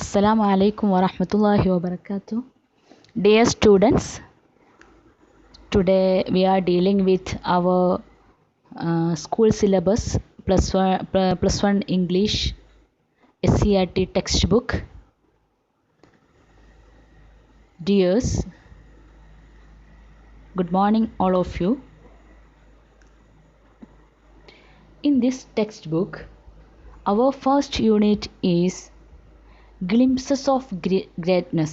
Assalamu alaikum wa rahmatullahi wa barakatuh. Dear students, today we are dealing with our school syllabus plus one English SCRT textbook. Dears, good morning all of you. In this textbook, our first unit is Glimpses of Greatness.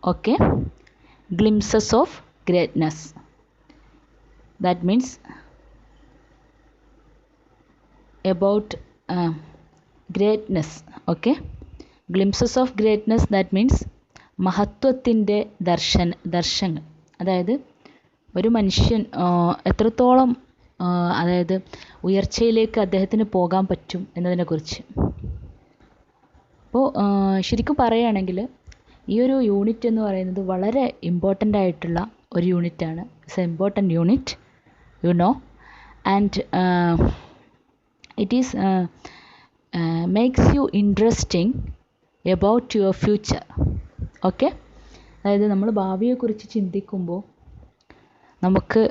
Okay, glimpses of greatness. That means about greatness. Okay, glimpses of greatness, that means മഹത്വത്തിൻ്റെ ദർശനം. അതായത് ഒരു മനുഷ്യൻ എത്രത്തോളം അതായത് ഉയർച്ചയിലേക്ക് അദ്ദേഹത്തിന് പോകാൻ പറ്റും എന്നതിനെക്കുറിച്ച്. അപ്പോൾ ശരിക്കും പറയുകയാണെങ്കിൽ ഈ ഒരു യൂണിറ്റ് എന്ന് പറയുന്നത് വളരെ ഇമ്പോർട്ടൻ്റ് ആയിട്ടുള്ള ഒരു യൂണിറ്റാണ്. It's A important unit, you know, and it is makes you interesting about your future. Okay, അതായത് നമ്മൾ ഭാവിയെക്കുറിച്ച് ചിന്തിക്കുമ്പോൾ നമുക്ക്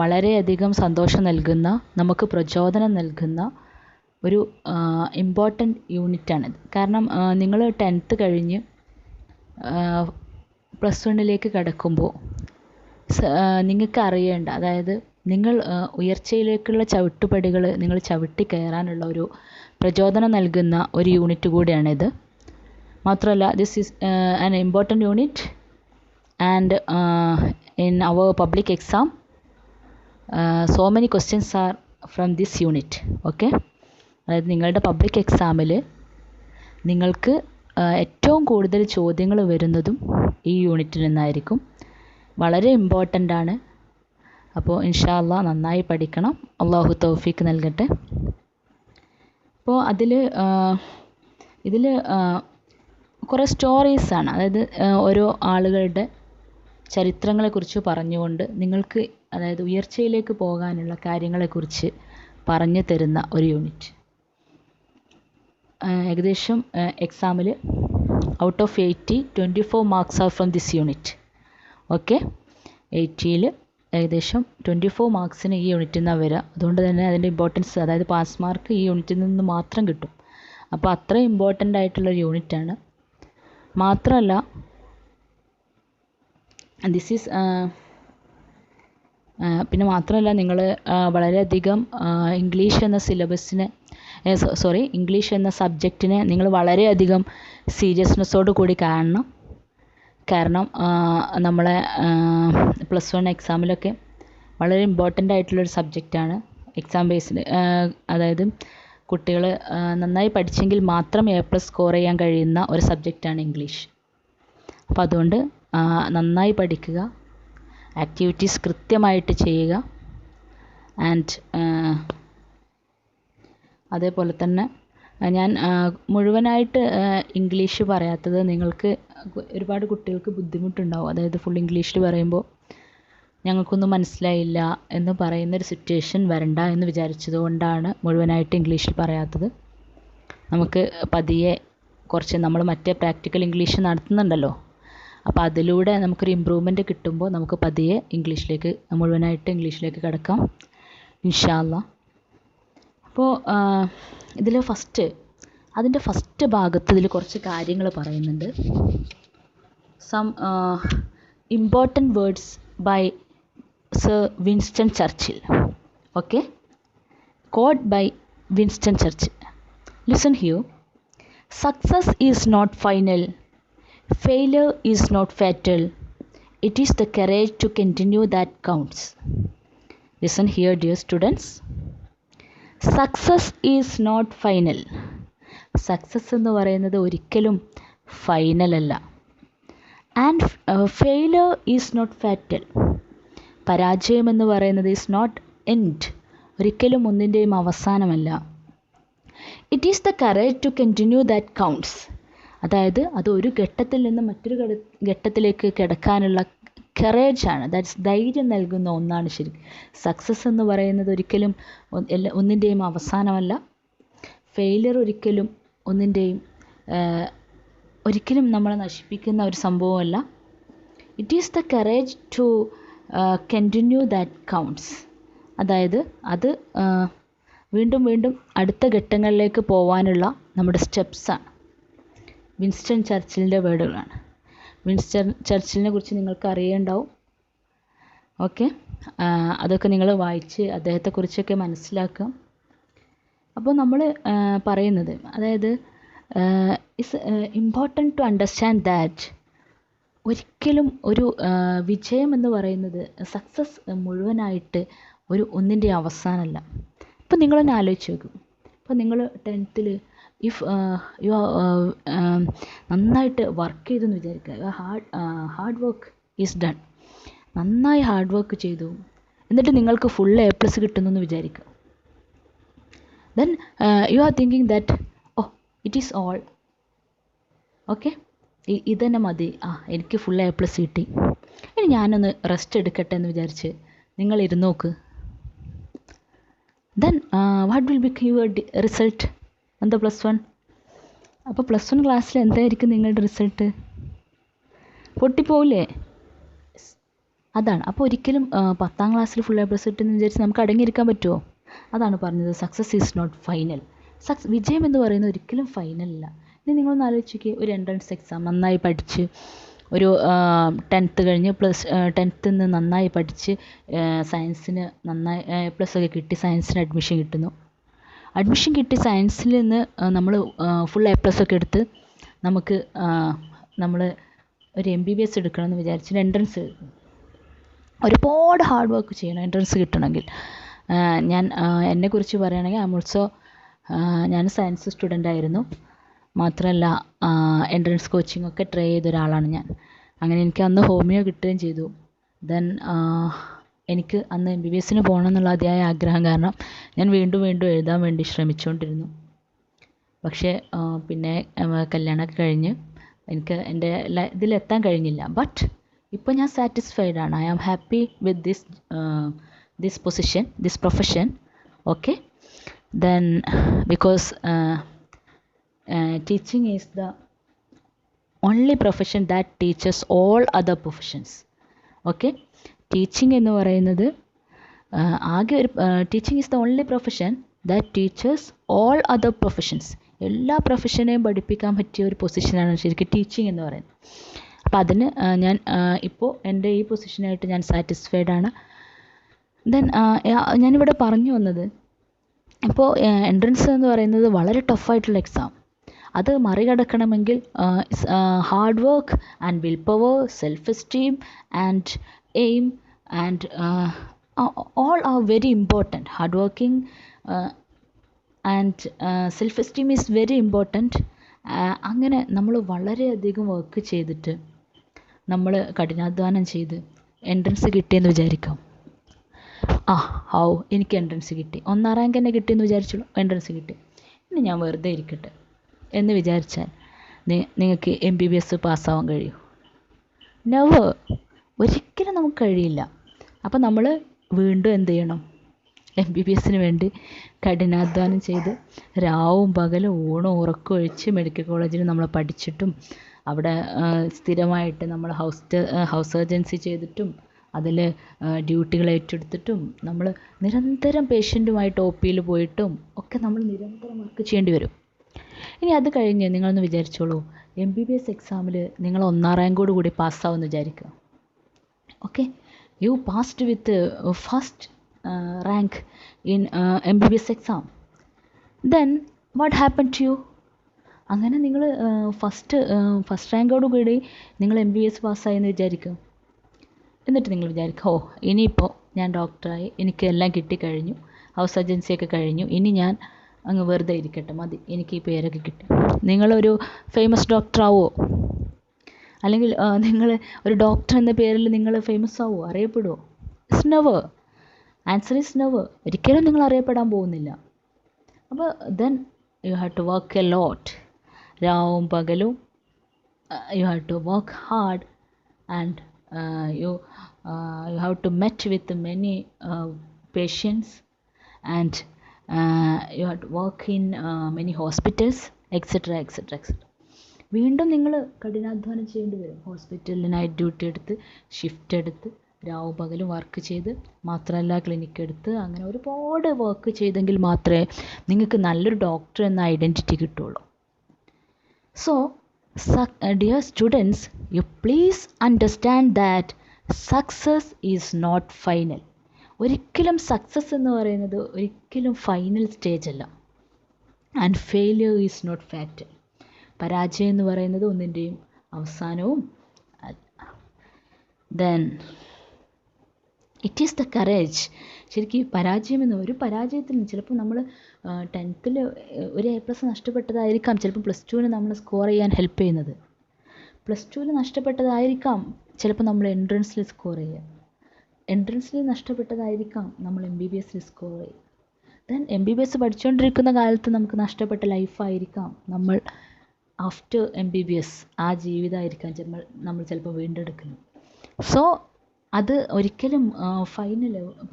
വളരെയധികം സന്തോഷം നൽകുന്ന, നമുക്ക് പ്രചോദനം നൽകുന്ന ഒരു ഇമ്പോർട്ടൻ്റ് യൂണിറ്റാണിത്. കാരണം നിങ്ങൾ 10th കഴിഞ്ഞ് +1 കടക്കുമ്പോൾ നിങ്ങൾക്ക് അറിയേണ്ട, അതായത് നിങ്ങൾ ഉയർച്ചയിലേക്കുള്ള ചവിട്ടുപടികൾ നിങ്ങൾ ചവിട്ടി കയറാനുള്ള ഒരു പ്രചോദനം നൽകുന്ന ഒരു യൂണിറ്റ് കൂടിയാണിത്. മാത്രമല്ല, this is an important unit and in our public exam so many questions are from this unit. Okay, അതായത് നിങ്ങളുടെ പബ്ലിക് എക്സാമിൽ നിങ്ങൾക്ക് ഏറ്റവും കൂടുതൽ ചോദ്യങ്ങൾ വരുന്നതും ഈ യൂണിറ്റിൽ നിന്നായിരിക്കും. വളരെ ഇമ്പോർട്ടൻ്റ് ആണ്. അപ്പോൾ ഇൻഷാ അല്ലാഹ് നന്നായി പഠിക്കണം. അള്ളാഹു തൗഫീക്ക് നൽകട്ടെ. അപ്പോൾ ഇതിൽ കുറേ സ്റ്റോറീസാണ്, അതായത് ഓരോ ആളുകളുടെ ചരിത്രങ്ങളെക്കുറിച്ച് പറഞ്ഞുകൊണ്ട് നിങ്ങൾക്ക് അതായത് ഉയർച്ചയിലേക്ക് പോകാനുള്ള കാര്യങ്ങളെക്കുറിച്ച് പറഞ്ഞു തരുന്ന ഒരു യൂണിറ്റ്. ഏകദേശം എക്സാമിൽ out of 80 24 marks are from this unit. Okay, 80ൽ ഏകദേശം 24 മാർക്സിന് ഈ യൂണിറ്റിൽ നിന്നാണ് വരിക. അതുകൊണ്ട് തന്നെ അതിൻ്റെ ഇമ്പോർട്ടൻസ്, അതായത് പാസ് മാർക്ക് ഈ യൂണിറ്റിൽ നിന്ന് മാത്രം കിട്ടും. അപ്പോൾ അത്ര ഇമ്പോർട്ടൻ്റ് ആയിട്ടുള്ളൊരു യൂണിറ്റാണ്. മാത്രമല്ല, ദിസ് ഈസ് പിന്നെ മാത്രമല്ല നിങ്ങൾ വളരെയധികം ഇംഗ്ലീഷ് എന്ന സബ്ജക്റ്റിനെ നിങ്ങൾ വളരെയധികം സീരിയസ്നെസ്സോട് കൂടി കാണണം. കാരണം നമ്മളെ +1 എക്സാമിലൊക്കെ വളരെ ഇമ്പോർട്ടൻ്റ് ആയിട്ടുള്ളൊരു സബ്ജക്റ്റാണ്. എക്സാം ബേസ്ഡ്, അതായത് കുട്ടികൾ നന്നായി പഠിച്ചെങ്കിൽ മാത്രം A+ സ്കോർ ചെയ്യാൻ കഴിയുന്ന ഒരു സബ്ജക്റ്റാണ് ഇംഗ്ലീഷ്. അപ്പോൾ അതുകൊണ്ട് നന്നായി പഠിക്കുക, ആക്ടിവിറ്റീസ് കൃത്യമായിട്ട് ചെയ്യുക. ആൻഡ് അതേപോലെ തന്നെ ഞാൻ മുഴുവനായിട്ട് ഇംഗ്ലീഷ് പറയാത്തത് നിങ്ങൾക്ക് ഒരുപാട് കുട്ടികൾക്ക് ബുദ്ധിമുട്ടുണ്ടാവും. അതായത് ഫുൾ ഇംഗ്ലീഷിൽ പറയുമ്പോൾ ഞങ്ങൾക്കൊന്നും മനസ്സിലായില്ല എന്ന് പറയുന്നൊരു സിറ്റുവേഷൻ വരണ്ട എന്ന് വിചാരിച്ചതുകൊണ്ടാണ് മുഴുവനായിട്ട് ഇംഗ്ലീഷിൽ പറയാത്തത്. നമുക്ക് പതിയെ കുറച്ച് നമ്മൾ മറ്റേ പ്രാക്ടിക്കൽ ഇംഗ്ലീഷ് നടത്തുന്നുണ്ടല്ലോ, അപ്പോൾ അതിലൂടെ നമുക്കൊരു ഇമ്പ്രൂവ്മെൻറ്റ് കിട്ടുമ്പോൾ നമുക്ക് പതിയെ മുഴുവനായിട്ട് ഇംഗ്ലീഷിലേക്ക് കിടക്കാം ഇൻഷാ അല്ലാഹ്. അപ്പോൾ അതിൻ്റെ ഫസ്റ്റ് ഭാഗത്ത് ഇതിൽ കുറച്ച് കാര്യങ്ങൾ പറയുന്നുണ്ട്. Some important words by sir Winston Churchill. Okay, quote by Winston Churchill. Listen here. Success is not final. Failure is not fatal. It is the courage to continue that counts. Listen here, dear students. Success is not final. Success എന്ന് പറയുന്നത് ഒരിക്കലും final അല്ല. And failure is not fatal. പരാജയം എന്ന് പറയുന്നത് is not end, ഒരിക്കലും ഒന്നിൻ്റെയും അവസാനമല്ല. It is the courage to continue that counts. അതായത് അത് ഒരു ഘട്ടത്തിൽ നിന്ന് മറ്റൊരു ഘട്ടത്തിലേക്ക് കിടക്കാനുള്ള കറേജാണ്, ദാറ്റ്സ് ധൈര്യം നൽകുന്ന ഒന്നാണ് ശരി. സക്സസ് എന്ന് പറയുന്നത് ഒരിക്കലും ഒന്നിൻ്റെയും അവസാനമല്ല. ഫെയിലിയർ ഒരിക്കലും ഒന്നിൻ്റെയും ഒരിക്കലും നമ്മളെ നശിപ്പിക്കുന്ന ഒരു സംഭവമല്ല. It is the courage to continue that counts. അതായത് അത് വീണ്ടും വീണ്ടും അടുത്ത ഘട്ടങ്ങളിലേക്ക് പോകാനുള്ള നമ്മുടെ സ്റ്റെപ്സാണ്. വിൻസ്റ്റൺ ചർച്ചിലിൻ്റെ വേർഡുകളാണ്. വിൻസ്റ്റൺ ചർച്ചിലിനെ കുറിച്ച് നിങ്ങൾക്ക് അറിയുണ്ടാവും. ഓക്കെ, അതൊക്കെ നിങ്ങൾ വായിച്ച് അദ്ദേഹത്തെക്കുറിച്ചൊക്കെ മനസ്സിലാക്കുക. അപ്പോൾ നമ്മൾ പറയുന്നത്, അതായത് it's important to understand that ഒരിക്കലും ഒരു വിജയം എന്ന് പറയുന്നത്, സക്സസ് മുഴുവനായിട്ട് ഒന്നിൻ്റെ അവസാനമല്ല. ഇപ്പം നിങ്ങളൊന്ന് ആലോചിച്ച് നോക്കും. ഇപ്പം നിങ്ങൾ 10th ഇഫ് യു നന്നായിട്ട് വർക്ക് ചെയ്തെന്ന് വിചാരിക്കുക. Hard work is done. നന്നായി ഹാർഡ് വർക്ക് ചെയ്തു, എന്നിട്ട് നിങ്ങൾക്ക് ഫുൾ A+ കിട്ടുന്നു എന്ന് വിചാരിക്കുക. Then you are thinking that it is all okay, ഇതന്നെ മതി, എനിക്ക് ഫുൾ A+ കിട്ടി, ഇനി ഞാനൊന്ന് റെസ്റ്റ് എടുക്കട്ടെ എന്ന് വിചാരിച്ച് നിങ്ങൾ ഇരുന്ന് നോക്ക്. Then what will become your result on the +1? അപ്പോൾ +1 ക്ലാസ്സിൽ എന്തായിരിക്കും നിങ്ങളുടെ റിസൾട്ട്? പൊട്ടിപ്പോവില്ലേ? അതാണ്. അപ്പോൾ ഒരിക്കലും 10th ക്ലാസ്സിൽ ഫുൾ A+ കിട്ടുമെന്ന് വിചാരിച്ച് നമുക്ക് അടങ്ങിയിരിക്കാൻ പറ്റുമോ? അതാണ് പറഞ്ഞത്, സക്സസ് ഈസ് നോട്ട് ഫൈനൽ. വിജയം എന്ന് പറയുന്നത് ഒരിക്കലും ഫൈനലല്ല. ഇനി നിങ്ങളൊന്ന് ആലോചിക്കുക, ഒരു എൻട്രൻസ് എക്സാം നന്നായി പഠിച്ച്, ഒരു 10th കഴിഞ്ഞ് 10th നിന്ന് നന്നായി പഠിച്ച് സയൻസിന് നന്നായി A+ ഒക്കെ കിട്ടി, സയൻസിന് അഡ്മിഷൻ കിട്ടുന്നു. അഡ്മിഷൻ കിട്ടി സയൻസിൽ നിന്ന് നമ്മൾ ഫുൾ A+ ഒക്കെ എടുത്ത് നമുക്ക് നമ്മൾ ഒരു MBBS എടുക്കണമെന്ന് വിചാരിച്ചിട്ട് എൻട്രൻസ് എഴുതും. ഒരുപാട് ഹാർഡ് വർക്ക് ചെയ്യണം എൻട്രൻസ് കിട്ടണമെങ്കിൽ. ഞാൻ എന്നെക്കുറിച്ച് പറയുകയാണെങ്കിൽ ഞാൻ സയൻസ് സ്റ്റുഡൻ്റ് ആയിരുന്നു. മാത്രമല്ല എൻട്രൻസ് കോച്ചിങ് ഒക്കെ ട്രൈ ചെയ്ത ഒരാളാണ് ഞാൻ. അങ്ങനെ എനിക്ക് അന്ന് ഹോമിയോ കിട്ടുകയും ചെയ്തു. ദെൻ എനിക്ക് അന്ന് MBBSന് പോകണം എന്നുള്ള അതിയായ ആഗ്രഹം കാരണം ഞാൻ വീണ്ടും വീണ്ടും എഴുതാൻ വേണ്ടി ശ്രമിച്ചുകൊണ്ടിരുന്നു. പക്ഷേ പിന്നെ കല്യാണമൊക്കെ കഴിഞ്ഞ് എനിക്ക് എൻ്റെ ഇതിലെത്താൻ കഴിഞ്ഞില്ല. ബട്ട് ഇപ്പോൾ ഞാൻ സാറ്റിസ്ഫൈഡ് ആണ്. I am happy with this position, this profession. Okay, then because teaching is the only profession that teachers all other professions. Okay, teaching എന്ന് പറയുന്നത് ആകെ ഒരു teaching is the only profession that teachers all other professions. എല്ലാ പ്രൊഫഷനെയും പഠിപ്പിക്കാൻ പറ്റിയ ഒരു പൊസിഷനാണ് ശരിക്കും ടീച്ചിങ് എന്ന് പറയുന്നത്. അപ്പോൾ അതിന് ഞാൻ ഇപ്പോൾ എൻ്റെ ഈ പൊസിഷനായിട്ട് ഞാൻ സാറ്റിസ്ഫൈഡ് ആണ്. ദെൻ ഞാനിവിടെ പറഞ്ഞു വന്നത്, ഇപ്പോൾ എൻട്രൻസ് എന്ന് പറയുന്നത് വളരെ ടഫായിട്ടുള്ള എക്സാം. അത് മറികടക്കണമെങ്കിൽ hard work and willpower, self esteem and aim and all are very important. Hard working and self esteem is very important. അങ്ങനെ നമ്മൾ വളരെയധികം വർക്ക് ചെയ്തിട്ട് നമ്മൾ കഠിനാധ്വാനം ചെയ്ത് എൻട്രൻസ് കിട്ടിയെന്ന് വിചാരിക്കാം. എനിക്ക് എൻട്രൻസ് കിട്ടി, 1ാം റാങ്ക് തന്നെ കിട്ടിയെന്ന് വിചാരിച്ചോളൂ, എൻട്രൻസ് കിട്ടി, ഇനി ഞാൻ വെറുതെ ഇരിക്കട്ടെ എന്ന് വിചാരിച്ചാൽ നിങ്ങൾക്ക് MBBS പാസ്സാവാൻ കഴിയും? നെവർ, ഒരിക്കലും നമുക്ക് കഴിയില്ല. അപ്പോൾ നമ്മൾ വീണ്ടും എന്ത് ചെയ്യണം? MBBSന് വേണ്ടി കഠിനാധ്വാനം ചെയ്ത് രാവും പകലും ഊണും ഉറക്കം ഒഴിച്ച് മെഡിക്കൽ കോളേജിൽ നമ്മൾ പഠിച്ചിട്ടും അവിടെ സ്ഥിരമായിട്ട് നമ്മൾ ഹൗസ് സർജൻസി ചെയ്തിട്ടും അതിൽ ഡ്യൂട്ടികൾ ഏറ്റെടുത്തിട്ടും നമ്മൾ നിരന്തരം പേഷ്യൻറ്റുമായിട്ട് OPയിൽ പോയിട്ടും ഒക്കെ നമ്മൾ നിരന്തരം വർക്ക് ചെയ്യേണ്ടി വരും. ഇനി അത് കഴിഞ്ഞ് നിങ്ങളൊന്ന് വിചാരിച്ചോളൂ, MBBS എക്സാമിൽ നിങ്ങൾ 1ാം റാങ്കോട് കൂടി പാസ്സാവുമെന്ന് വിചാരിക്കുക. Okay, you passed with first rank in MBBS exam. Then what happened to you? അങ്ങനെ നിങ്ങൾ ഫസ്റ്റ് റാങ്കോട് കൂടി നിങ്ങൾ MBBS പാസ്സായെന്ന് വിചാരിക്കും. എന്നിട്ട് നിങ്ങൾ വിചാരിക്കും, ഇനിയിപ്പോൾ ഞാൻ ഡോക്ടറായി, എനിക്ക് എല്ലാം കിട്ടിക്കഴിഞ്ഞു, ഹൗസ് സർജൻസിയൊക്കെ കഴിഞ്ഞു, ഇനി ഞാൻ അങ്ങ് വെറുതെ ഇരിക്കട്ടെ, മതി, എനിക്ക് ഈ പേരൊക്കെ കിട്ടി. നിങ്ങളൊരു ഫേമസ് ഡോക്ടറാവോ? അല്ലെങ്കിൽ നിങ്ങൾ ഒരു ഡോക്ടർ എന്ന പേരിൽ നിങ്ങൾ ഫേമസ് ആവുമോ, അറിയപ്പെടുമോ? It's never. Answer is never. ഒരിക്കലും നിങ്ങൾ അറിയപ്പെടാൻ പോകുന്നില്ല. അപ്പോൾ then you have to work a lot. രാവും പകലും you have to work hard and you have to met with many patients and you have to work in many hospitals, etcetera etcetera etcetera. വീണ്ടും നിങ്ങൾ കഠിനാധ്വാനം ചെയ്യേണ്ടി വരും. ഹോസ്പിറ്റലിൽ night duty എടുത്ത്, shift എടുത്ത്, രാവും പകലും വർക്ക് ചെയ്ത്, മാത്രമല്ല ക്ലിനിക്ക് എടുത്ത്, അങ്ങനെ ഒരുപാട് വർക്ക് ചെയ്തെങ്കിൽ മാത്രമേ നിങ്ങൾക്ക് നല്ലൊരു ഡോക്ടർ എന്ന ഐഡൻറ്റിറ്റി കിട്ടുള്ളൂ. So dear students, you please understand that success is not final. ഒരിക്കലും സക്സസ് എന്ന് പറയുന്നത് ഒരിക്കലും ഫൈനൽ സ്റ്റേജ് അല്ല. And failure is not fatal. പരാജയം എന്ന് പറയുന്നത് ഒന്നിൻ്റെയും അവസാനവും അല്ല. Then it is the courage. ശരിക്കും പരാജയം എന്ന് ഒരു പരാജയത്തിൽ ചിലപ്പോൾ നമ്മൾ 10th ഒരു A+ നഷ്ടപ്പെട്ടതായിരിക്കാം ചിലപ്പോൾ +2 നമ്മൾ സ്കോർ ചെയ്യാൻ ഹെൽപ്പ് ചെയ്യുന്നത്. +2 നഷ്ടപ്പെട്ടതായിരിക്കാം ചിലപ്പോൾ നമ്മൾ എൻട്രൻസിൽ സ്കോർ ചെയ്യുക. എൻട്രൻസിൽ നഷ്ടപ്പെട്ടതായിരിക്കാം നമ്മൾ MBBS സ്കോർ ചെയ്യുക. ദെൻ MBBS പഠിച്ചുകൊണ്ടിരിക്കുന്ന കാലത്ത് നമുക്ക് നഷ്ടപ്പെട്ട ലൈഫായിരിക്കാം നമ്മൾ ആഫ്റ്റർ MBBS ആ ജീവിതമായിരിക്കാം നമ്മൾ ചിലപ്പോൾ വീണ്ടെടുക്കുന്നത്. സോ അത് ഒരിക്കലും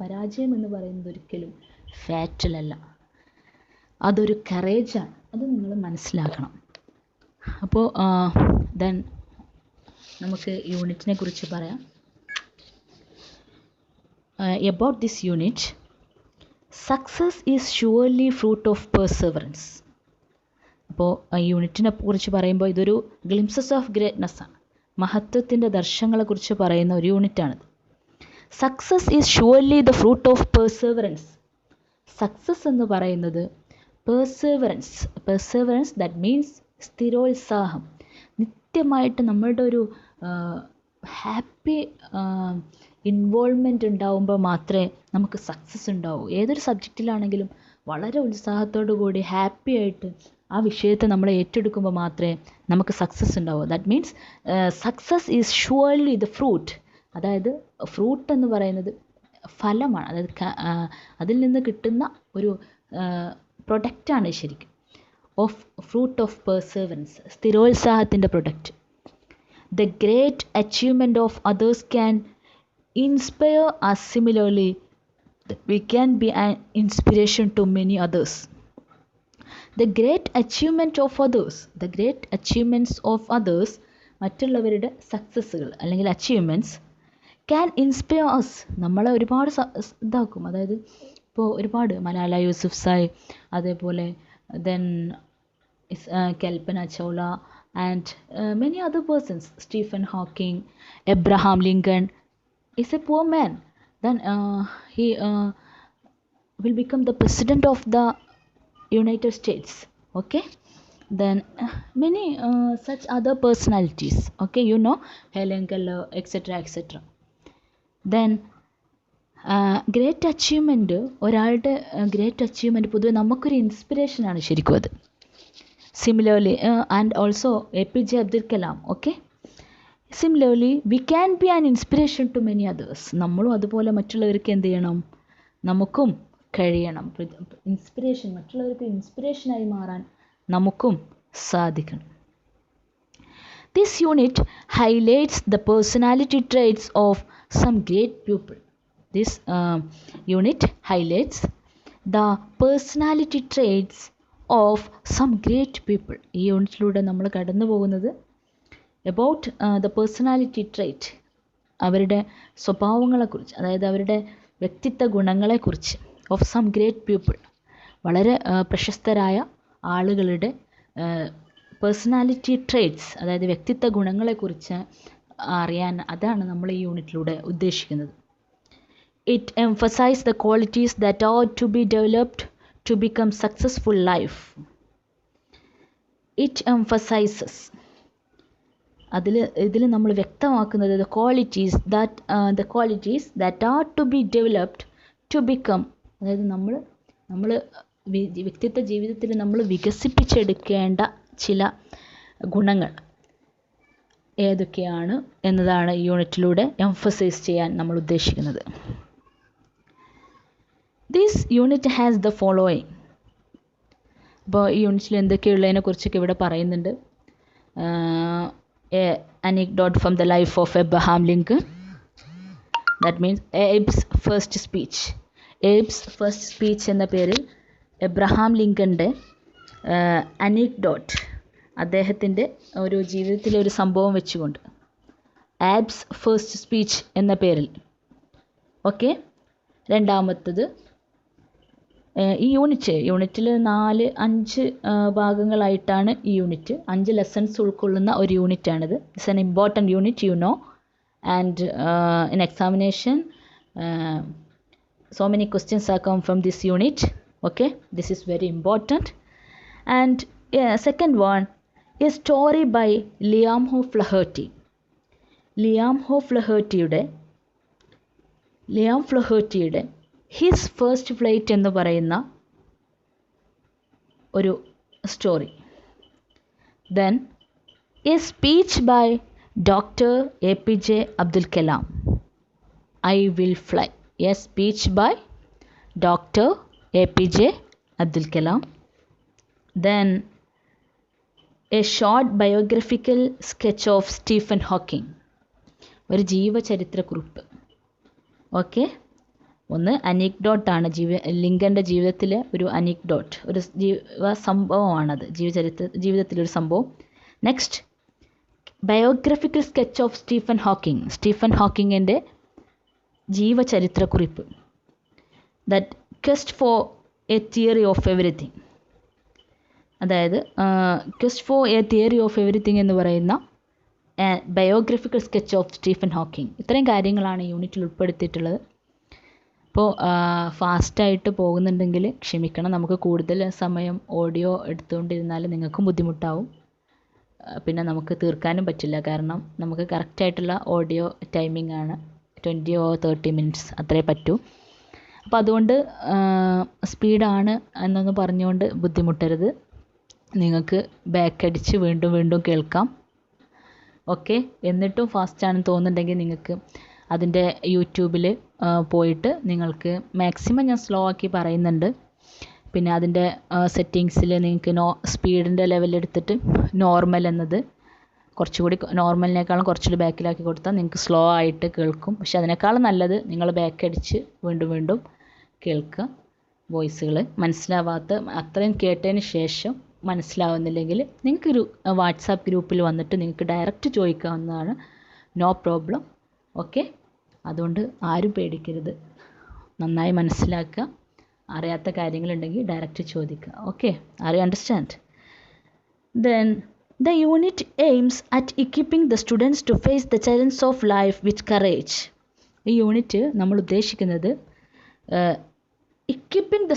പരാജയം എന്ന് പറയുന്നത് ഒരിക്കലും ഫാറ്റലല്ല, അതൊരു കറേജാണ്. അത് നിങ്ങൾ മനസ്സിലാക്കണം. അപ്പോൾ ദെൻ നമുക്ക് യൂണിറ്റിനെ കുറിച്ച് പറയാം. About this unit, success is surely fruit of perseverance. അപ്പോൾ യൂണിറ്റിനെ കുറിച്ച് പറയുമ്പോൾ ഇതൊരു ഗ്ലിംസസ് ഓഫ് ഗ്രേറ്റ്നെസ് ആണ്, മഹത്വത്തിൻ്റെ ദർശനങ്ങളെക്കുറിച്ച് പറയുന്ന ഒരു യൂണിറ്റാണിത്. Success is surely the fruit of perseverance. Success എന്ന് പറയുന്നത് പെർസെവറൻസ് ദാറ്റ് മീൻസ് സ്ഥിരോത്സാഹം. നിത്യമായിട്ട് നമ്മളുടെ ഒരു ഹാപ്പി ഇൻവോൾവ്മെൻറ്റ് ഉണ്ടാവുമ്പോൾ മാത്രമേ നമുക്ക് സക്സസ് ഉണ്ടാവൂ. ഏതൊരു സബ്ജക്റ്റിലാണെങ്കിലും വളരെ ഉത്സാഹത്തോടു കൂടി ഹാപ്പി ആയിട്ട് ആ വിഷയത്തെ നമ്മൾ ഏറ്റെടുക്കുമ്പോൾ മാത്രമേ നമുക്ക് സക്സസ് ഉണ്ടാവൂ. That means success is surely the fruit. അതായത് ഫ്രൂട്ട് എന്ന് പറയുന്നത് ഫലമാണ്, അതായത് അതിൽ നിന്ന് കിട്ടുന്ന ഒരു പ്രൊഡക്റ്റാണ് ശരിക്കും ഓഫ് ഫ്രൂട്ട് ഓഫ് പെർസെവറൻസ്, സ്ഥിരോത്സാഹത്തിൻ്റെ product. The great achievement of others can inspire us. Similarly we can be an inspiration to many others. The great achievement of others മറ്റുള്ളവരുടെ സക്സസ്സുകൾ അല്ലെങ്കിൽ അച്ചീവ്മെൻറ്റ്സ് ക്യാൻ ഇൻസ്പയർ അസ്, നമ്മളെ ഒരുപാട് ഇതാക്കും. അതായത് ഇപ്പോൾ ഒരുപാട് മലാല യൂസുഫ്സായ്, അതേപോലെ then Kalpana Chawla and many other persons, Stephen Hawking, Abraham Lincoln is a poor man. Then he will become the president of the United States. Okay, then many such other personalities, okay, you know, Helen Keller, etc. Then great achievement, ഒരാളുടെ great achievement പൊതുവെ നമുക്കൊരു ഇൻസ്പിറേഷനാണ് ശരിക്കും അത്. Similarly and also APJ Abdul Kalam. Okay, similarly we can be an inspiration to many others. നമ്മളും അതുപോലെ മറ്റുള്ളവർക്ക് എന്ത് ചെയ്യണം, നമുക്കും കഴിയണം. മറ്റുള്ളവർക്ക് ഇൻസ്പിറേഷനായി മാറാൻ നമുക്കും സാധിക്കണം. This unit highlights the personality traits of some great people. This unit highlights the personality traits of some great people. ഈ യൂണിറ്റിലൂടെ നമ്മൾ കടന്നു പോകുന്നത് about the personality trait, അവരുടെ സ്വഭാവങ്ങളെക്കുറിച്ച്, അതായത് അവരുടെ വ്യക്തിത്വ ഗുണങ്ങളെക്കുറിച്ച്, of some great people, വളരെ പ്രശസ്തരായ ആളുകളുടെ പേഴ്സണാലിറ്റി ട്രേറ്റ്സ്, അതായത് വ്യക്തിത്വ ഗുണങ്ങളെക്കുറിച്ച് അറിയാൻ, അതാണ് നമ്മൾ ഈ യൂണിറ്റിലൂടെ ഉദ്ദേശിക്കുന്നത്. It emphasise the qualities that are to be developed to become successful life. It emphasises, ഇതിൽ നമ്മൾ വ്യക്തമാക്കുന്നത് the qualities that are to be developed to become, അതായത് നമ്മൾ വ്യക്തിത്വ ജീവിതത്തിൽ നമ്മൾ വികസിപ്പിച്ചെടുക്കേണ്ട ചില ഗുണങ്ങൾ ഏതൊക്കെയാണ് എന്നതാണ് ഈ യൂണിറ്റിലൂടെ എംഫസൈസ് ചെയ്യാൻ നമ്മൾ ഉദ്ദേശിക്കുന്നത്. This unit has the following. അപ്പോൾ ഈ യൂണിറ്റിൽ എന്തൊക്കെയുള്ളതിനെ കുറിച്ചൊക്കെ ഇവിടെ പറയുന്നുണ്ട്. anecdote from the life of Abraham Lincoln, that means Abe's first speech എന്ന പേരിൽ എബ്രഹാം ലിങ്കൻ്റെ anecdote, അദ്ദേഹത്തിൻ്റെ ഒരു ജീവിതത്തിലെ ഒരു സംഭവം വെച്ചുകൊണ്ട്. ആബ്സ് ഫസ്റ്റ് സ്പീച്ച് എന്ന പേരിൽ. ഓക്കെ. രണ്ടാമത്തത് ഈ യൂണിറ്റിൽ 5 ഭാഗങ്ങളായിട്ടാണ് ഈ യൂണിറ്റ്. 5 ലെസൺസ് ഉൾക്കൊള്ളുന്ന ഒരു യൂണിറ്റാണിത്. It's an important unit, you know. And in examination so many questions are come from this unit. Okay, this is very important. And second one, a story by Liam O'Flaherty. Liam ഫ്ലഹേർട്ടിയുടെ his first flight എന്ന് പറയുന്ന ഒരു story. Then a speech by doctor APJ Abdul Kalam, I will fly. A speech by doctor APJ Abdul Kalam. Then a short biographical sketch of Stephen Hawking, ഒരു ജീവചരിത്രക്കുറിപ്പ്. Okay. ഒന്ന് അനിക്ഡോട്ടാണ്, ലിങ്കൻ്റെ ജീവിതത്തിലെ ഒരു അനിക്ഡോട്ട്, ഒരു സംഭവമാണത്, ജീവിതത്തിലൊരു സംഭവം. Next, biographical sketch of Stephen ഹോക്കിങ്ങിൻ്റെ ജീവചരിത്രക്കുറിപ്പ്. That quest for a theory of everything, അതായത് quest for a theory of everything എന്ന് പറയുന്ന biographical sketch of Stephen Hawking. ഇത്രയും കാര്യങ്ങളാണ് യൂണിറ്റിൽ ഉൾപ്പെടുത്തിയിട്ടുള്ളത്. അപ്പോൾ ഫാസ്റ്റായിട്ട് പോകുന്നുണ്ടെങ്കിൽ ക്ഷമിക്കണം. നമുക്ക് കൂടുതൽ സമയം ഓഡിയോ എടുത്തുകൊണ്ടിരുന്നാൽ നിങ്ങൾക്കും ബുദ്ധിമുട്ടാവും, പിന്നെ നമുക്ക് തീർക്കാനും പറ്റില്ല. കാരണം നമുക്ക് കറക്റ്റായിട്ടുള്ള ഓഡിയോ ടൈമിംഗ് ആണ് 20 or 30 minutes അത്രേ പറ്റൂ. അപ്പോൾ അതുകൊണ്ട് സ്പീഡാണ് എന്നൊന്ന് പറഞ്ഞുകൊണ്ട് ബുദ്ധിമുട്ടരുത്. നിങ്ങൾക്ക് ബാക്ക് അടിച്ച് വീണ്ടും കേൾക്കാം. ഓക്കെ. എന്നിട്ടും ഫാസ്റ്റാണെന്ന് തോന്നുന്നുണ്ടെങ്കിൽ നിങ്ങൾക്ക് അതിൻ്റെ യൂട്യൂബിൽ പോയിട്ട് നിങ്ങൾക്ക് മാക്സിമം ഞാൻ സ്ലോ ആക്കി പറയുന്നുണ്ട്. പിന്നെ അതിൻ്റെ സെറ്റിങ്സിൽ നിങ്ങൾക്ക് സ്പീഡിൻ്റെ ലെവലെടുത്തിട്ട് നോർമൽ എന്നത് കുറച്ചുകൂടി നോർമലിനേക്കാളും കുറച്ചുകൂടി ബാക്കിലാക്കി കൊടുത്താൽ നിങ്ങൾക്ക് സ്ലോ ആയിട്ട് കേൾക്കും. പക്ഷെ അതിനേക്കാളും നല്ലത് നിങ്ങൾ ബാക്ക് അടിച്ച് വീണ്ടും കേൾക്കുക. വോയിസുകൾ മനസ്സിലാവാത്ത അത്രയും കേട്ടതിന് ശേഷം മനസ്സിലാവുന്നില്ലെങ്കിൽ നിങ്ങൾക്കൊരു വാട്സാപ്പ് ഗ്രൂപ്പിൽ വന്നിട്ട് നിങ്ങൾക്ക് ഡയറക്റ്റ് ചോദിക്കാവുന്നതാണ്. No problem. ഓക്കെ. അതുകൊണ്ട് ആരും പേടിക്കരുത്. നന്നായി മനസ്സിലാക്കുക. അറിയാത്ത കാര്യങ്ങളുണ്ടെങ്കിൽ ഡയറക്റ്റ് ചോദിക്കുക. Okay. Are you understand? Then the unit aims at equipping the students to face the challenges of life with courage. ഈ യൂണിറ്റ് നമ്മൾ ഉദ്ദേശിക്കുന്നത് equipping the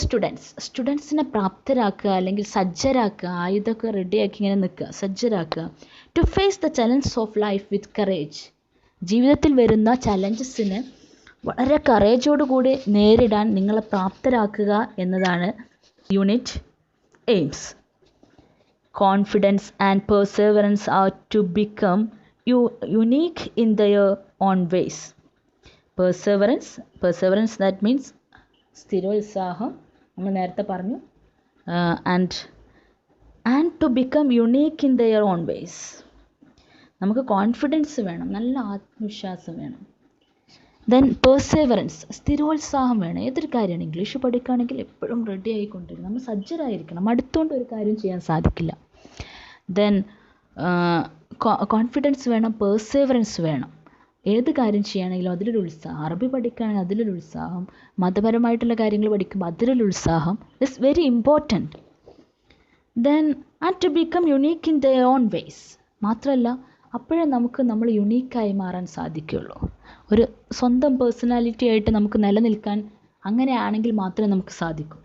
സ്റ്റുഡൻസിനെ പ്രാപ്തരാക്കുക, അല്ലെങ്കിൽ സജ്ജരാക്കുക, ആയുധമൊക്കെ റെഡിയാക്കി ഇങ്ങനെ നിൽക്കുക, സജ്ജരാക്കുക. to face the challenges of life with courage, ജീവിതത്തിൽ വരുന്ന ചലഞ്ചസിനെ വളരെ കറേജോടുകൂടി നേരിടാൻ നിങ്ങളെ പ്രാപ്തരാക്കുക എന്നതാണ് unit aims. Confidence and perseverance are to become unique in their own ways. Perseverance that means സ്ഥിരോത്സാഹം, നമ്മൾ നേരത്തെ പറഞ്ഞു. and to become unique in their own ways. നമുക്ക് കോൺഫിഡൻസ് വേണം, നല്ല ആത്മവിശ്വാസം വേണം. ദെൻ പെർസെവറൻസ്, സ്ഥിരോത്സാഹം വേണം. ഏതൊരു കാര്യമാണ്, ഇംഗ്ലീഷ് പഠിക്കുകയാണെങ്കിൽ എപ്പോഴും റെഡി ആയിക്കൊണ്ടിരിക്കണം, നമ്മൾ സജ്ജരായിരിക്കണം. അടുത്തുകൊണ്ട് ഒരു കാര്യം ചെയ്യാൻ സാധിക്കില്ല. ദെൻ കോൺഫിഡൻസ് വേണം, പെർസെവറൻസ് വേണം. ഏത് കാര്യം ചെയ്യുകയാണെങ്കിലും അതിലൊരു ഉത്സാഹം. അറബി പഠിക്കുകയാണെങ്കിൽ അതിലൊരു ഉത്സാഹം, മതപരമായിട്ടുള്ള കാര്യങ്ങൾ പഠിക്കുമ്പോൾ അതിലൊരു ഉത്സാഹം. It's very important. Then and to become unique in their own ways. മാത്രമല്ല അപ്പോഴേ നമ്മൾ യുണീക്കായി മാറാൻ സാധിക്കുകയുള്ളൂ. ഒരു സ്വന്തം പേഴ്സണാലിറ്റി ആയിട്ട് നമുക്ക് നിലനിൽക്കാൻ അങ്ങനെയാണെങ്കിൽ മാത്രമേ നമുക്ക് സാധിക്കൂ.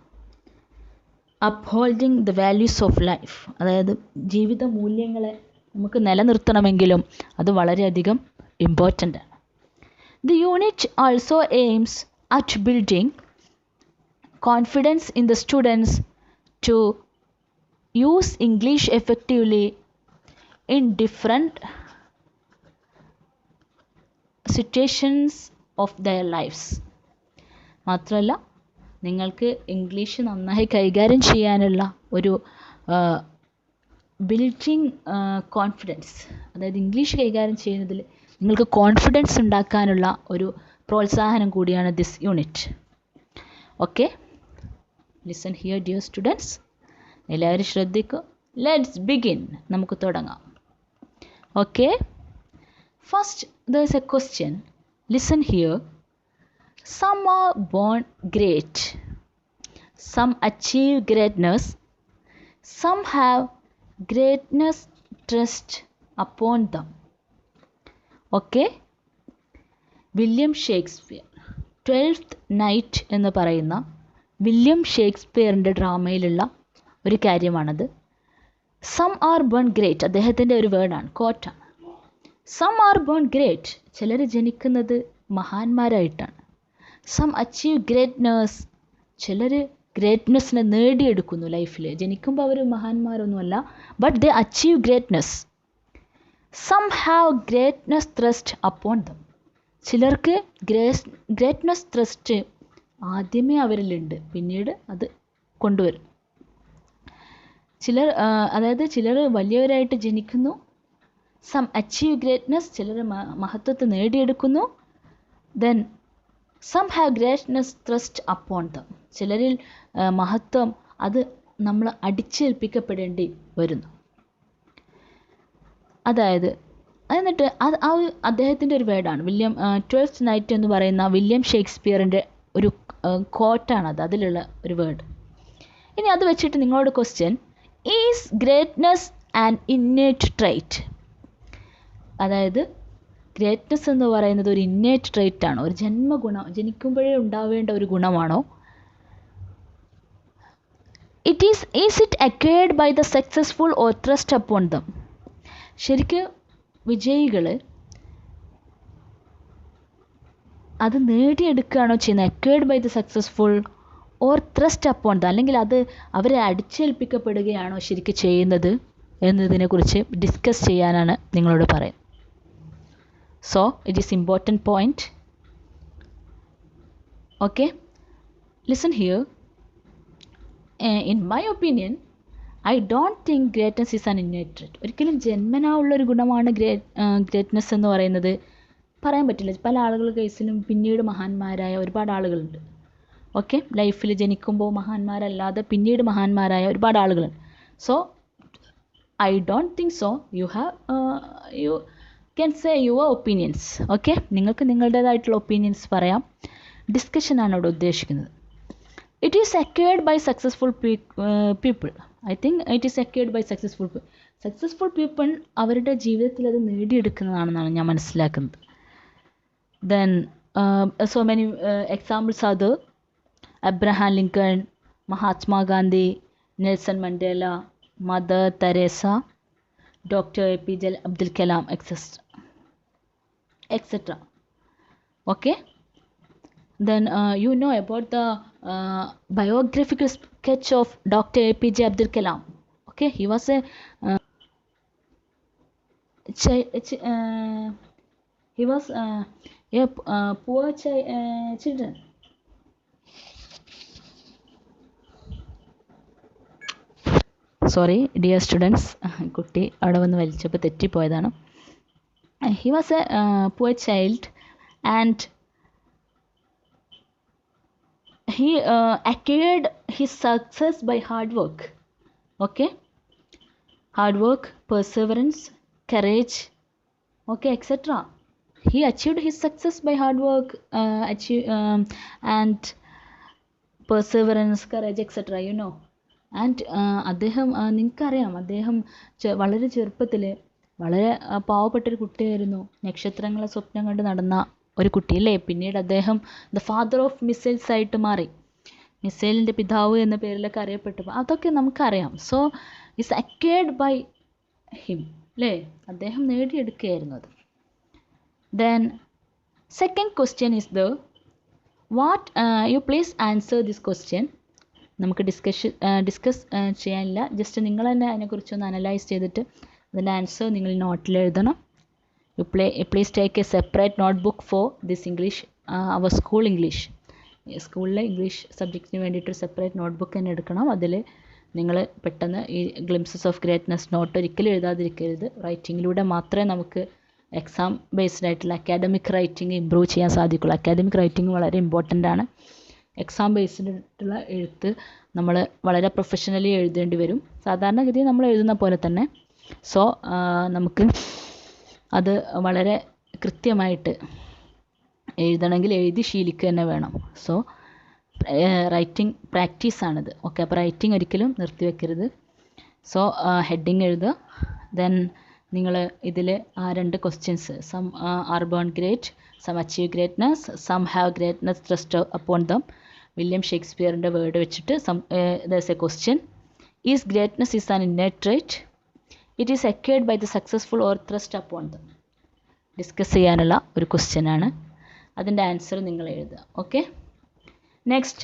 Upholding the values of life, അതായത് ജീവിത മൂല്യങ്ങളെ നമുക്ക് നിലനിർത്തണമെങ്കിലും അത് വളരെയധികം ഇമ്പോർട്ടൻ്റ് ആണ്. The unit also aims at building confidence in the students to use English effectively in different situations of their lives. മാത്രമല്ല നിങ്ങൾക്ക് ഇംഗ്ലീഷ് നന്നായി കൈകാര്യം ചെയ്യാനുള്ള ഒരു ബിൽഡിംഗ് കോൺഫിഡൻസ്, അതായത് ഇംഗ്ലീഷ് കൈകാര്യം ചെയ്യുന്നതിൽ നിങ്ങൾക്ക് കോൺഫിഡൻസ് ഉണ്ടാക്കാനുള്ള ഒരു പ്രോത്സാഹനം കൂടിയാണ് this unit. Okay, listen here dear students. എല്ലാവരും ശ്രദ്ധിക്കുക. Let's begin. നമുക്ക് തുടങ്ങാം. Okay, first there is a question. Listen here. Some are born great. Some achieve greatness. Some have greatness thrust upon them. Okay, William Shakespeare 12th night എന്ന് പറയുന്ന William ഷേക്സ്പിയറിൻ്റെ ഡ്രാമയിലുള്ള ഒരു കാര്യമാണത്. Some are born great അദ്ദേഹത്തിൻ്റെ ഒരു വേർഡാണ്, കോട്ടാണ്. Some are born great, ചിലർ ജനിക്കുന്നത് മഹാന്മാരായിട്ടാണ്. Some achieve greatness, ചിലർ ഗ്രേറ്റ്നെസ്സിനെ നേടിയെടുക്കുന്നു ലൈഫിൽ. ജനിക്കുമ്പോൾ അവർ മഹാന്മാരൊന്നുമല്ല, but they achieve greatness. Some have greatness thrust upon them, ചിലർക്ക് ഗ്രേറ്റ്നെസ് ത്രസ്റ്റ് ആദ്യമേ അവരിലുണ്ട്, പിന്നീട് അത് കൊണ്ടുവരും. അതായത് ചിലർ വലിയവരായിട്ട് ജനിക്കുന്നു. സം അച്ചീവ് ഗ്രേറ്റ്നെസ്, ചിലർ മഹത്വത്തെ നേടിയെടുക്കുന്നു. Then some have greatness thrust upon them, ചിലരിൽ മഹത്വം അത് നമ്മൾ അടിച്ചേൽപ്പിക്കപ്പെടേണ്ടി വരുന്നു. അതായത് എന്നിട്ട് അദ്ദേഹത്തിൻ്റെ ഒരു വേർഡാണ് വില്യം 12th നൈറ്റ് എന്ന് പറയുന്ന വില്യം ഷേക്സ്പിയറിൻ്റെ ഒരു കോട്ടാണത്, അതിലുള്ള ഒരു വേർഡ്. ഇനി അത് വെച്ചിട്ട് നിങ്ങളോട് question, is greatness an innate trait? അതായത് ഗ്രേറ്റ്നെസ് എന്ന് പറയുന്നത് ഒരു ഇന്നേറ്റ് ട്രൈറ്റ് ആണോ, ഒരു ജന്മഗുണം, ജനിക്കുമ്പോഴേ ഉണ്ടാവേണ്ട ഒരു ഗുണമാണോ? Is it acquired by the successful or trust upon them? ശരിക്കും വിജയികൾ അത് നേടിയെടുക്കുകയാണോ ചെയ്യുന്നത്, acquired by the successful or trust upon them, അല്ലെങ്കിൽ അത് അവരെ അടിച്ചേൽപ്പിക്കപ്പെടുകയാണോ ശരിക്കും ചെയ്യുന്നത് എന്നതിനെക്കുറിച്ച് ഡിസ്കസ് ചെയ്യാനാണ് നിങ്ങളോട് പറയുന്നത്. So it is important point. Okay, listen here. In my opinion I don't think greatness is an innate trait. ഒരിക്കലും ജന്മനാ ഉള്ളൊരു ഗുണമാണ് ഗ്രേറ്റ്നെസ് എന്ന് പറയുന്നത് പറയാൻ പറ്റില്ല. പല ആളുകളുടെ കേസിലും പിന്നീട് മഹാന്മാരായ ഒരുപാട് ആളുകളുണ്ട്. ഓക്കെ, ലൈഫിൽ ജനിക്കുമ്പോൾ മഹാന്മാരല്ലാതെ പിന്നീട് മഹാന്മാരായ ഒരുപാട് ആളുകളുണ്ട്. So I don't think so. You can say your opinions. Okay, നിങ്ങൾക്ക് നിങ്ങളുടേതായിട്ടുള്ള ഒപ്പീനിയൻസ് പറയാം. ഡിസ്കഷനാണ് ഇവിടെ ഉദ്ദേശിക്കുന്നത്. It is acquired by successful people. I think it is acquired by successful people അവരുടെ ജീവിതത്തിൽ അത് നേടിയെടുക്കുന്നതാണെന്നാണ് ഞാൻ മനസ്സിലാക്കുന്നത്. Then so many examples are there. Abraham Lincoln, Mahatma Gandhi, Nelson Mandela, Mother Teresa, Dr. APJ Abdul Kalam, etc. Okay, then you know about the biographical sketch of Dr. APJ Abdul Kalam. Okay, he was a poor children. Sorry dear students, കുട്ടി അവിടെ വന്ന് വലിച്ചപ്പോൾ തെറ്റിപ്പോയതാണ്. He was a poor child and he acquired his success by hard work. Okay, hard work, perseverance, courage, okay, etcetera. He achieved his success by hard work, and perseverance, courage, etc. You know. And അദ്ദേഹം, നിങ്ങൾക്കറിയാം, അദ്ദേഹം വളരെ ചെറുപ്പത്തിൽ വളരെ പാവപ്പെട്ടൊരു കുട്ടിയായിരുന്നു. നക്ഷത്രങ്ങളെ സ്വപ്നം കണ്ട് നടന്ന ഒരു കുട്ടിയല്ലേ. പിന്നീട് അദ്ദേഹം ദ ഫാദർ ഓഫ് മിസൈൽസ് ആയിട്ട് മാറി. മിസൈലിൻ്റെ പിതാവ് എന്ന പേരിലൊക്കെ അറിയപ്പെട്ടു. അതൊക്കെ നമുക്കറിയാം. So it's acquired by him, അല്ലേ, അദ്ദേഹം നേടിയെടുക്കുകയായിരുന്നു അത്. Then second question is the what you please answer this question. നമുക്ക് ഡിസ്കസ് ചെയ്യാനില്ല, ജസ്റ്റ് നിങ്ങൾ തന്നെ അതിനെക്കുറിച്ചൊന്ന് അനലൈസ് ചെയ്തിട്ട് അതിൻ്റെ ആൻസർ നിങ്ങൾ നോട്ടിൽ എഴുതണം. Please take a separate note book for this English, our school English. സ്കൂളിലെ ഇംഗ്ലീഷ് സബ്ജക്റ്റിന് വേണ്ടിയിട്ട് സെപ്പറേറ്റ് നോട്ട് ബുക്ക് തന്നെ എടുക്കണം. അതിൽ നിങ്ങൾ പെട്ടെന്ന് ഈ ഗ്ലിംസസ് ഓഫ് ഗ്രേറ്റ്നെസ് നോട്ട് ഒരിക്കലും എഴുതാതിരിക്കരുത്. റൈറ്റിങ്ങിലൂടെ മാത്രമേ നമുക്ക് എക്സാം ബേസ്ഡ് ആയിട്ടുള്ള അക്കാഡമിക് റൈറ്റിംഗ് ഇമ്പ്രൂവ് ചെയ്യാൻ സാധിക്കുള്ളൂ. അക്കാഡമിക് റൈറ്റിംഗ് വളരെ ഇമ്പോർട്ടൻ്റ് ആണ്. എക്സാം ബേസ്ഡ് ആയിട്ടുള്ള എഴുത്ത് നമ്മൾ വളരെ പ്രൊഫഷണലി എഴുതേണ്ടി വരും. സാധാരണഗതിയിൽ നമ്മൾ എഴുതുന്ന പോലെ തന്നെ. സോ നമുക്ക് അത് വളരെ കൃത്യമായിട്ട് എഴുതണമെങ്കിൽ എഴുതി ശീലിക്കുക തന്നെ വേണം. സോ റൈറ്റിംഗ് പ്രാക്ടീസാണിത്. ഓക്കെ, അപ്പോൾ റൈറ്റിംഗ് ഒരിക്കലും നിർത്തിവെക്കരുത്. സോ ഹെഡിങ് എഴുതുക. ദെൻ നിങ്ങൾ ഇതിൽ ആ 2 questions, some are born great, some achieve greatness, some have greatness thrust upon them. William ഷേക്സ്പിയറിൻ്റെ വേർഡ് വെച്ചിട്ട് there's a question. Is greatness is an innate trait? It is acquired by the successful or thrust upon them. Discuss ചെയ്യാനുള്ള ഒരു question ആണ്. അതിൻ്റെ answer നിങ്ങൾ എഴുതുക. Okay, next,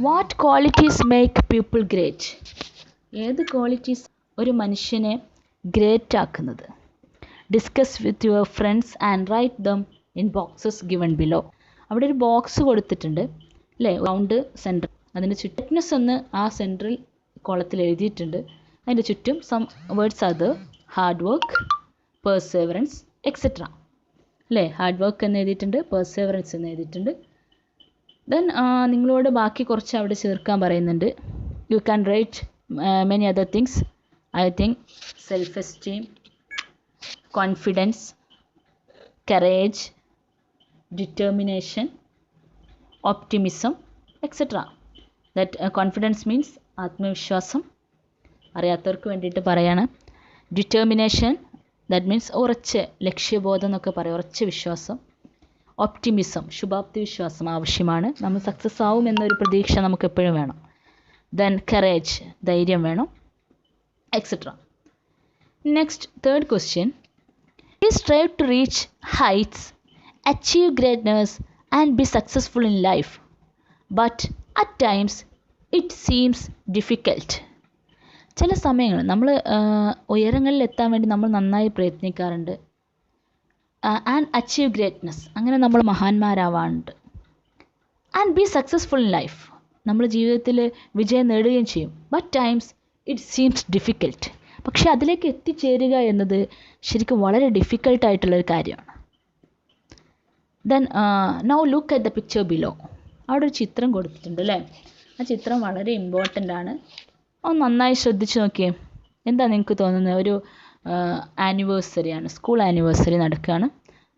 what qualities make people great? ഏത് qualities ഒരു മനുഷ്യനെ ഗ്രേറ്റ് ആക്കുന്നത്? Discuss with your friends and write them in boxes given below. അവിടെ ഒരു ബോക്സ് കൊടുത്തിട്ടുണ്ട് അല്ലേ, റൗണ്ട് സെൻറ്റർ. അതിന് ചുറ്റും ഒന്ന് ആ സെൻട്രൽ കോളത്തിൽ എഴുതിയിട്ടുണ്ട്. അതിൻ്റെ ചുറ്റും സം വേർഡ്സ് അത് ഹാർഡ് വർക്ക്, പെർസെവറൻസ്, എക്സെട്ര അല്ലേ. ഹാർഡ് വർക്ക് എന്ന് എഴുതിയിട്ടുണ്ട്, പെർസെവറൻസ് എന്ന് എഴുതിയിട്ടുണ്ട്. ദെൻ നിങ്ങളോട് ബാക്കി കുറച്ച് അവിടെ ചേർക്കാൻ പറയുന്നുണ്ട്. You can write many other things. I think self esteem, confidence, courage, determination, optimism, etcetera. That confidence means ആത്മവിശ്വാസം, അറിയാത്തവർക്ക് വേണ്ടിയിട്ട് പറയാണ്. ഡിറ്റർമിനേഷൻ, ദാറ്റ് മീൻസ് ഉറച്ച ലക്ഷ്യബോധം എന്നൊക്കെ പറയും, ഉറച്ച വിശ്വാസം. ഓപ്റ്റിമിസം, ശുഭാപ്തി വിശ്വാസം ആവശ്യമാണ്. നമ്മൾ സക്സസ് ആവും എന്നൊരു പ്രതീക്ഷ നമുക്ക് എപ്പോഴും വേണം. ദെൻ കറേജ്, ധൈര്യം വേണം, etcetera. Next, third question. We strive to reach heights, achieve greatness and be successful in life, but at times it seems difficult. ചില സമയങ്ങൾ നമ്മൾ ഉയരങ്ങളിൽ എത്താൻ വേണ്ടി നമ്മൾ നന്നായി പ്രയത്നിക്കാറുണ്ട്. ആൻഡ് അച്ചീവ് ഗ്രേറ്റ്നെസ്, അങ്ങനെ നമ്മൾ മഹാന്മാരാവാറുണ്ട്. And be successful in life, നമ്മൾ ജീവിതത്തിൽ വിജയം നേടുകയും ചെയ്യും. But times it seems difficult, പക്ഷെ അതിലേക്ക് എത്തിച്ചേരുക എന്നത് ശരിക്കും വളരെ ഡിഫിക്കൽട്ടായിട്ടുള്ളൊരു കാര്യമാണ്. Then now look at the picture below. അവിടെ ഒരു ചിത്രം കൊടുത്തിട്ടുണ്ട് അല്ലേ. ആ ചിത്രം വളരെ ഇമ്പോർട്ടൻ്റ് ആണ്. ഒന്ന് നന്നായി ശ്രദ്ധിച്ച് നോക്കിയേ. എന്താ നിങ്ങൾക്ക് തോന്നുന്നത്? ഒരു ആനിവേഴ്സറിയാണ്, സ്കൂൾ ആനിവേഴ്സറി നടക്കുകയാണ്.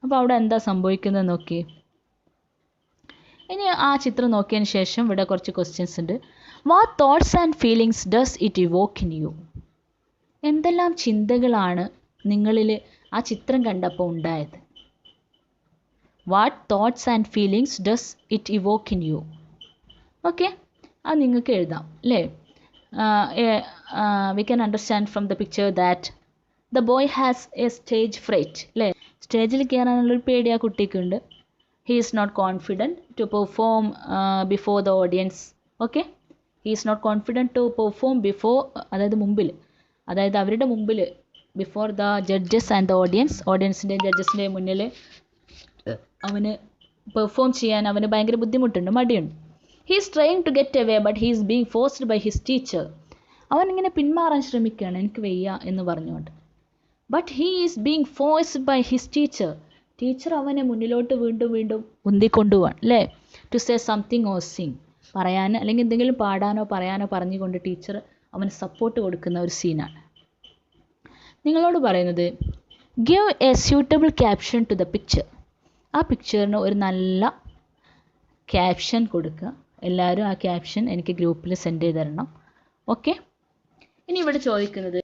അപ്പോൾ അവിടെ എന്താ സംഭവിക്കുന്നത് നോക്കി. ഇനി ആ ചിത്രം നോക്കിയതിന് ശേഷം ഇവിടെ കുറച്ച് ക്വസ്റ്റ്യൻസ് ഉണ്ട്. What thoughts and feelings does it evoke in you? എന്തെല്ലാം ചിന്തകളാണ് നിങ്ങളിൽ ആ ചിത്രം കണ്ടപ്പോൾ ഉണ്ടായത്? What thoughts and feelings does it evoke in you? Okay, അത് നിങ്ങൾക്ക് എഴുതാം അല്ലേ. We can understand from the picture that the boy has a stage fright അല്ലേ. സ്റ്റേജിൽ കയറാനുള്ളൊരു പേടി ആ കുട്ടിക്കുണ്ട്. He is not confident to perform before the audience. Okay, he is not confident to perform before, അതായത് അവരുടെ മുമ്പിൽ, before the judges and the ഓഡിയൻസിൻ്റെ ജഡ്ജസിൻ്റെ മുന്നിൽ അവന് പെർഫോം ചെയ്യാൻ അവന് ഭയങ്കര ബുദ്ധിമുട്ടുണ്ട്, മടിയുണ്ട്. He is trying to get away but he is being forced by his teacher. അവനിങ്ങനെ പിന്മാറാൻ ശ്രമിക്കുകയാണ്, എനിക്ക് വയ്യ എന്ന് പറഞ്ഞുകൊണ്ട്. But he is being forced by his teacher. Teacher അവനെ മുന്നിലോട്ട് വീണ്ടും വീണ്ടും ഉന്തിക്കൊണ്ടുപോവാണ് അല്ലേ. To say something or sing, പറയാൻ അല്ലെങ്കിൽ എന്തെങ്കിലും പാടാനോ പറയാനോ പറഞ്ഞുകൊണ്ട് ടീച്ചർ അവന് സപ്പോർട്ട് കൊടുക്കുന്ന ഒരു സീനാണ്. നിങ്ങളോട് പറയുന്നത് give a suitable caption to the picture. ആ പിക്ചറിന് ഒരു നല്ല ക്യാപ്ഷൻ കൊടുക്കുക. എല്ലാവരും ആ ക്യാപ്ഷൻ എനിക്ക് ഗ്രൂപ്പിൽ സെൻഡ് ചെയ്ത് തരണം. ഓക്കെ, ഇനി ഇവിടെ ചോദിക്കുന്നത്